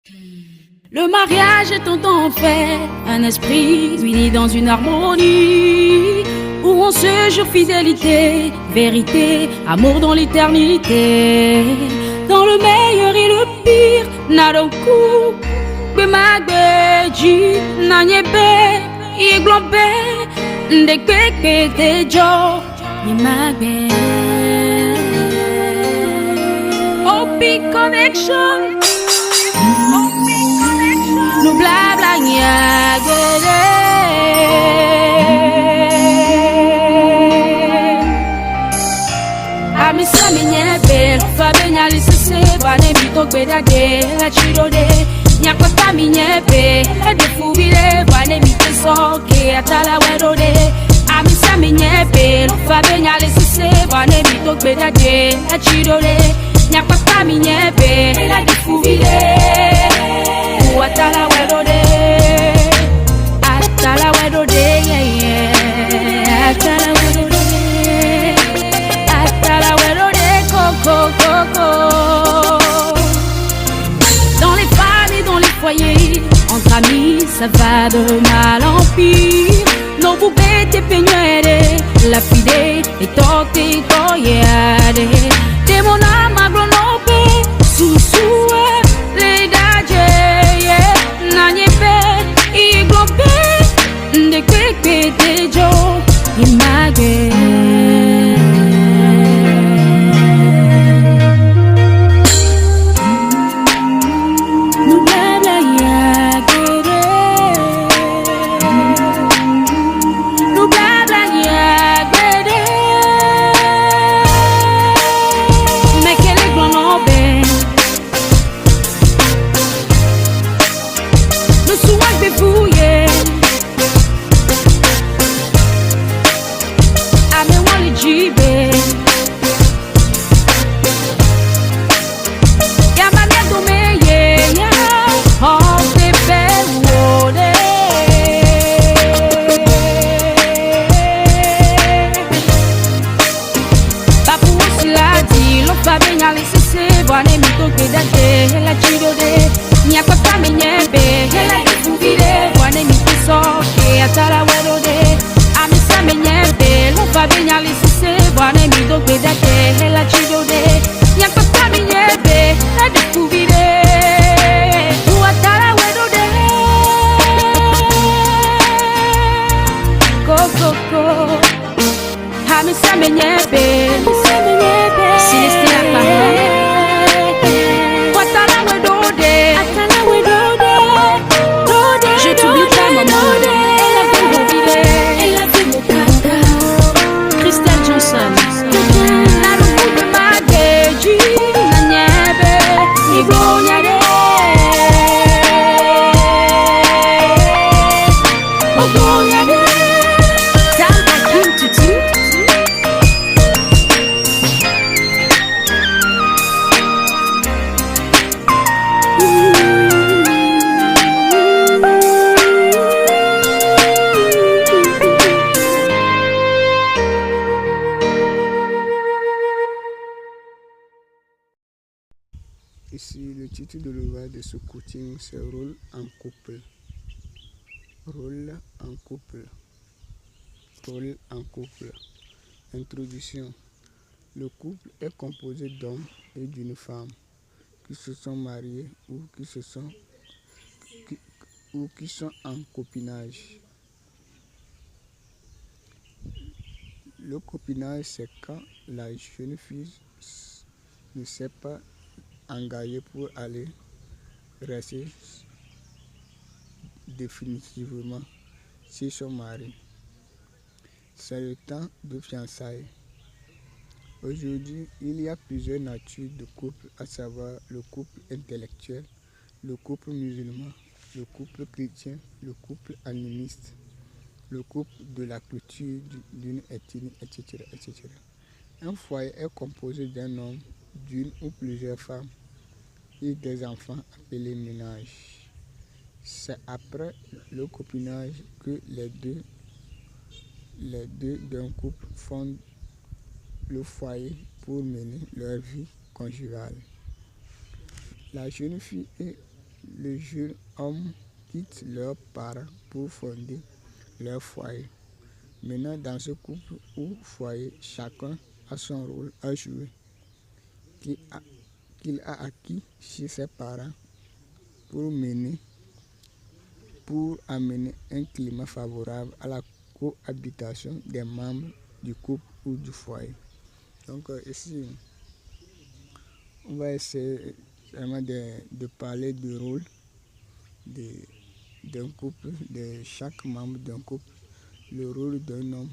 Le mariage est un temps fait, un esprit uni dans une harmonie, où on se jure fidélité, vérité, amour dans l'éternité. Dans le meilleur et le pire, nadoku, bemagbeji, nanyebe, iglombe, ndekeke dejo, bemagbe. Opi Connection. Nous blabla nyagere. Amisa minyebe, fabe nyali sese, bane bito bedade, la chirode. Nyakota minyebe, edefubile, bane bito soke, atala wedode. Amisa minyebe, fabe nyali sese, bane bito bedade, la chirode. Nyakota minyebe, edefubile. Atala wedode, yeah, yeah. Atala wedode, coco. Dans les familles, dans les foyers, entre amis, ça va de mal en pire. Nos poupées te peignoire, la fide et torte toyade. De mon âme agronopé, sous les dages. Nanyebe, iglobe, ndekeke dejo, image. Nubabla yagere, nubabla yagere. Mekele glonobe. Fouillé, ame wali jibe, ya mane domeye ya, oh bebe wode. Papu osiladi, lo fabe nyali sese, bwane mito kedate, la chidode, nyakota menyebe, la wane mitiso ke atala wedode amisa menyebe lo fabe nyali sise wane mido bedate la chidode nyakota menyebe la dekubide u atala wedode go amisa menyebe Celestina Parole atala wedode je t'oublie pas maman. Elle a fait mon caca. Christelle Johnson. La roue de ma geji. La nièbe. Igonyade. Ogonyade. Tamba Kim Tutu. Ici, le titre de l'ouvrage de ce coaching, c'est Rôle en couple. Rôle en couple. Rôle en couple. Introduction. Le couple est composé d'hommes et d'une femme qui se sont mariés ou qui sont en copinage. Le copinage, c'est quand la jeune fille ne s'est pas engagée pour aller rester définitivement chez son mari. C'est le temps de fiançailles. Aujourd'hui, il y a plusieurs natures de couple, à savoir le couple intellectuel, le couple musulman, le couple chrétien, le couple animiste, le couple de la culture d'une ethnie, etc., etc. Un foyer est composé d'un homme, d'une ou plusieurs femmes et des enfants appelés ménages. C'est après le copinage que les deux d'un couple fondent le foyer pour mener leur vie conjugale. La jeune fille et le jeune homme quitte leurs parents pour fonder leur foyer. Maintenant, dans ce couple ou foyer, chacun a son rôle à jouer qu'il a acquis chez ses parents pour amener un climat favorable à la cohabitation des membres du couple ou du foyer. Donc ici, on va essayer vraiment de parler du rôle d'un couple, de chaque membre d'un couple, le rôle d'un homme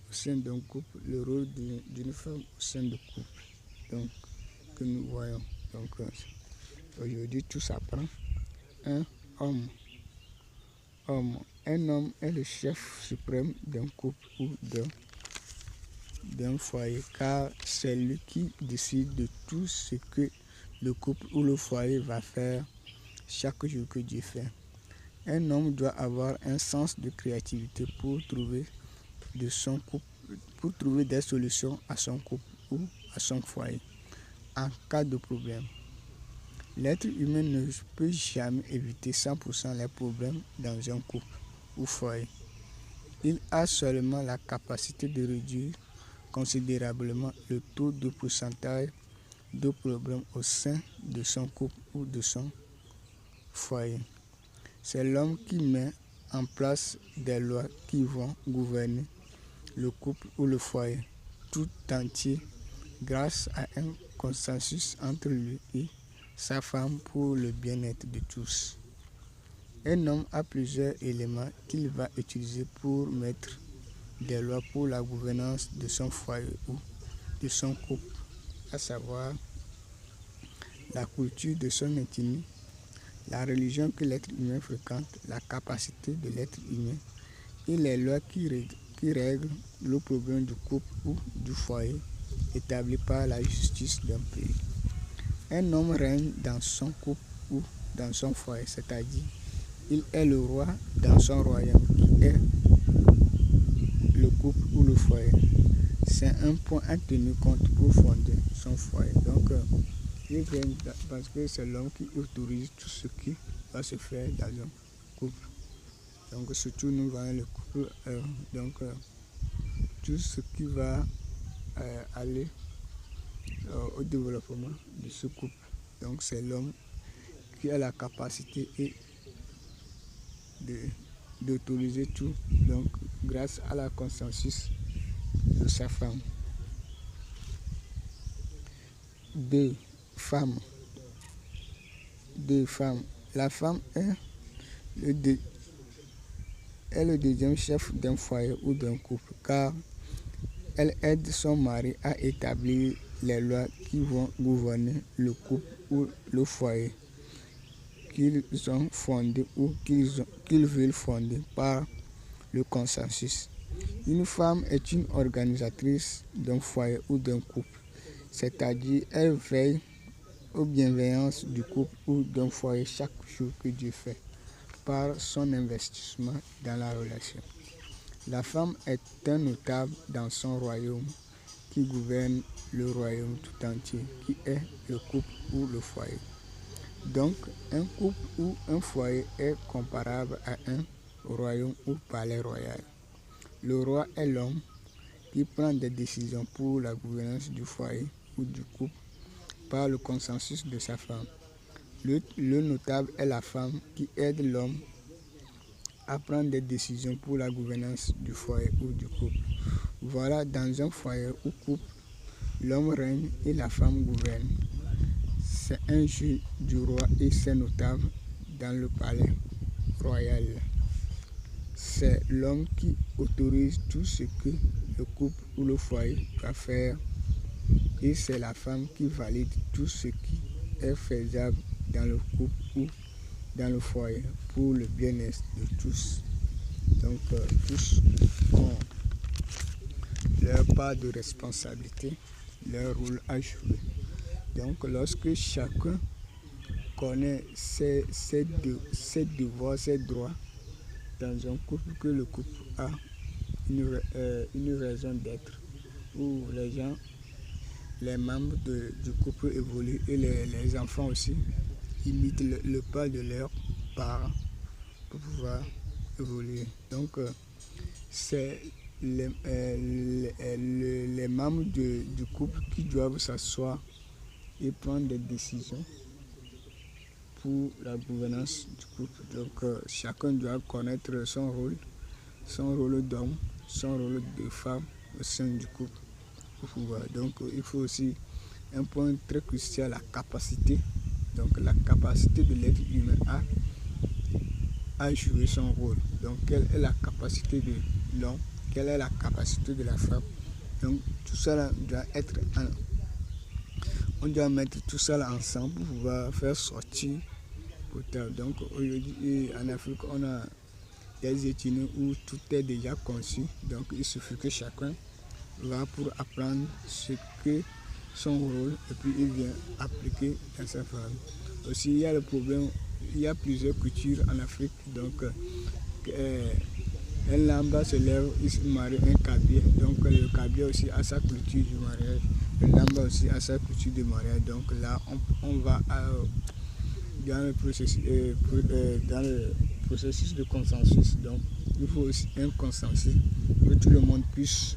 au sein d'un couple, le rôle d'une femme au sein du couple. Donc, que nous voyons. Donc, aujourd'hui, tout s'apprend. Un homme. Un homme est le chef suprême d'un couple ou d'un foyer, car c'est lui qui décide de tout ce que le couple ou le foyer va faire chaque jour que Dieu fait. Un homme doit avoir un sens de créativité pour trouver des solutions à son couple ou à son foyer en cas de problème. L'être humain ne peut jamais éviter 100% les problèmes dans un couple ou foyer. Il a seulement la capacité de réduire considérablement le taux de pourcentage de problèmes au sein de son couple ou de son foyer. C'est l'homme qui met en place des lois qui vont gouverner le couple ou le foyer tout entier grâce à un consensus entre lui et sa femme pour le bien-être de tous. Un homme a plusieurs éléments qu'il va utiliser pour mettre des lois pour la gouvernance de son foyer ou de son couple, à savoir la culture de son ethnie, la religion que l'être humain fréquente, la capacité de l'être humain et les lois qui règlent le problème du couple ou du foyer établi par la justice d'un pays. Un homme règne dans son couple ou dans son foyer, c'est-à-dire il est le roi dans son royaume qui est le couple ou le foyer. C'est un point à tenir compte pour fonder son foyer. Donc, il règne parce que c'est l'homme qui autorise tout ce qui va se faire dans un couple. Donc, surtout nous voyons le couple, tout ce qui va aller au développement de ce couple. Donc, c'est l'homme qui a la capacité d'autoriser tout, donc grâce à la consensus de sa femme. 2 femmes. La femme est le deuxième chef d'un foyer ou d'un couple, car elle aide son mari à établir les lois qui vont gouverner le couple ou le foyer qu'ils ont fondé ou qu'ils veulent fonder par le consensus. Une femme est une organisatrice d'un foyer ou d'un couple, c'est-à-dire elle veille aux bienveillances du couple ou d'un foyer chaque jour que Dieu fait par son investissement dans la relation. La femme est un notable dans son royaume qui gouverne le royaume tout entier, qui est le couple ou le foyer. Donc, un couple ou un foyer est comparable à un royaume ou palais royal. Le roi est l'homme qui prend des décisions pour la gouvernance du foyer ou du couple par le consensus de sa femme. Le notable est la femme qui aide l'homme à prendre des décisions pour la gouvernance du foyer ou du couple. Voilà, dans un foyer ou couple, l'homme règne et la femme gouverne. C'est un jeu du roi et ses notables dans le palais royal. C'est l'homme qui autorise tout ce que le couple ou le foyer doit faire et c'est la femme qui valide tout ce qui est faisable dans le couple ou dans le foyer pour le bien-être de tous. Donc tous ont leur part de responsabilité, leur rôle à jouer. Donc lorsque chacun connaît ses devoirs, ses droits dans un couple, que le couple a une raison d'être, où les membres du couple évoluent et les enfants aussi imitent le pas de leurs parents pour pouvoir évoluer. Donc, c'est les membres du couple qui doivent s'asseoir et prendre des décisions pour la gouvernance du couple. Donc, chacun doit connaître son rôle d'homme, son rôle de femme au sein du couple pour pouvoir. Donc, il faut aussi un point très crucial, la capacité. Donc, la capacité de l'être humain à jouer son rôle. Donc, quelle est la capacité de l'homme? Quelle est la capacité de la femme? Donc, tout ça doit être on doit mettre tout ça là ensemble pour pouvoir faire sortir au terme. Donc, aujourd'hui, en Afrique, on a des études où tout est déjà conçu. Donc, il suffit que chacun va pour apprendre ce que son rôle et puis il vient appliquer dans sa famille. Aussi, il y a le problème, il y a plusieurs cultures en Afrique. Donc, un lamba se lève, il se marie un cabier. Donc, le cabier aussi a sa culture du mariage. Le lamba aussi a sa culture de mariage. Donc, là, on va dans le processus de consensus. Donc, il faut aussi un consensus pour que tout le monde puisse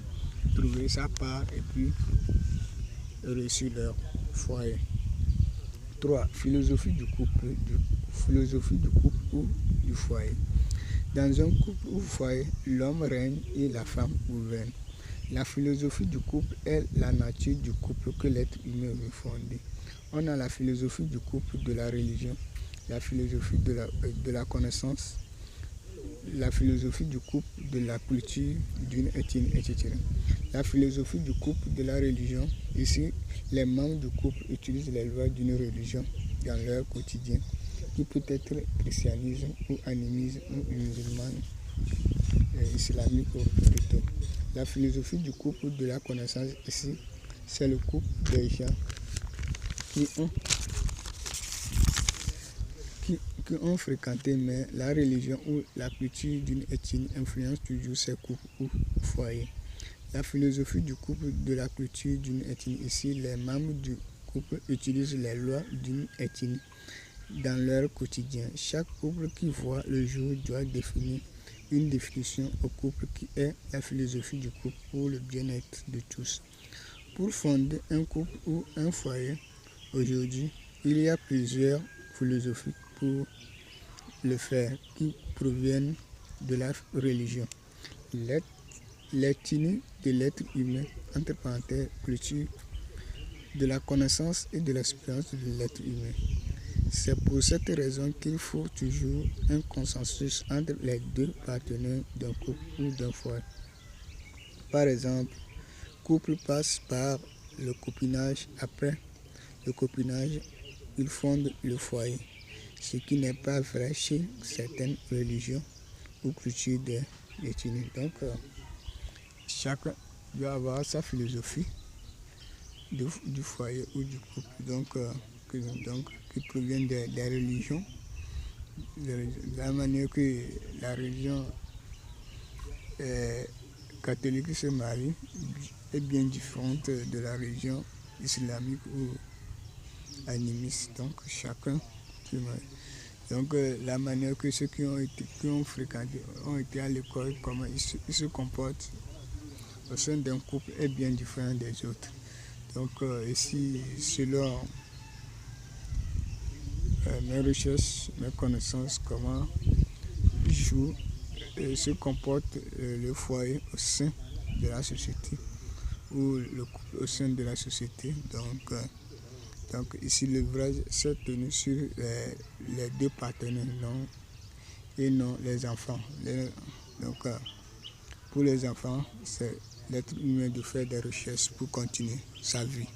trouver sa part et puis réussir leur foyer. 3. Philosophie du couple ou du foyer. Dans un couple ou foyer, l'homme règne et la femme gouverne. La philosophie du couple est la nature du couple que l'être humain veut fonder. On a la philosophie du couple de la religion, la philosophie de la connaissance, la philosophie du couple de la culture, d'une ethnie, etc. La philosophie du couple de la religion, ici, les membres du couple utilisent les lois d'une religion dans leur quotidien, qui peut être christianisme ou animisme ou musulman, islamique plutôt. La philosophie du couple de la connaissance, ici, c'est le couple des gens qui ont fréquenté, mais la religion ou la culture d'une ethnie influence toujours ces couples ou foyers. La philosophie du couple de la culture d'une ethnie, ici, les membres du couple utilisent les lois d'une ethnie dans leur quotidien. Chaque couple qui voit le jour doit définir une définition au couple qui est la philosophie du couple pour le bien-être de tous. Pour fonder un couple ou un foyer, aujourd'hui, il y a plusieurs philosophies pour le faire qui proviennent de la religion. L'ethnie de l'être humain, entre parenthèses, culture de la connaissance et de l'expérience de l'être humain. C'est pour cette raison qu'il faut toujours un consensus entre les deux partenaires d'un couple ou d'un foyer. Par exemple, couple passe par le copinage. Après le copinage, ils fondent le foyer, ce qui n'est pas vrai chez certaines religions ou cultures des ethnies. Donc, chacun doit avoir sa philosophie du foyer ou du couple. Donc, qui proviennent des religions, de la manière que la religion catholique se marie est bien différente de la religion islamique ou animiste. Donc chacun se marie. Donc la manière que ceux qui ont fréquenté, ont été à l'école, comment ils se comportent au sein d'un couple est bien différent des autres. Donc ici, selon mes recherches, mes connaissances, comment joue et se comporte le foyer au sein de la société ou le couple au sein de la société. Donc ici, l'ouvrage s'est tenu sur les deux partenaires et non les enfants. Donc pour les enfants, c'est l'être humain de faire des recherches pour continuer sa vie.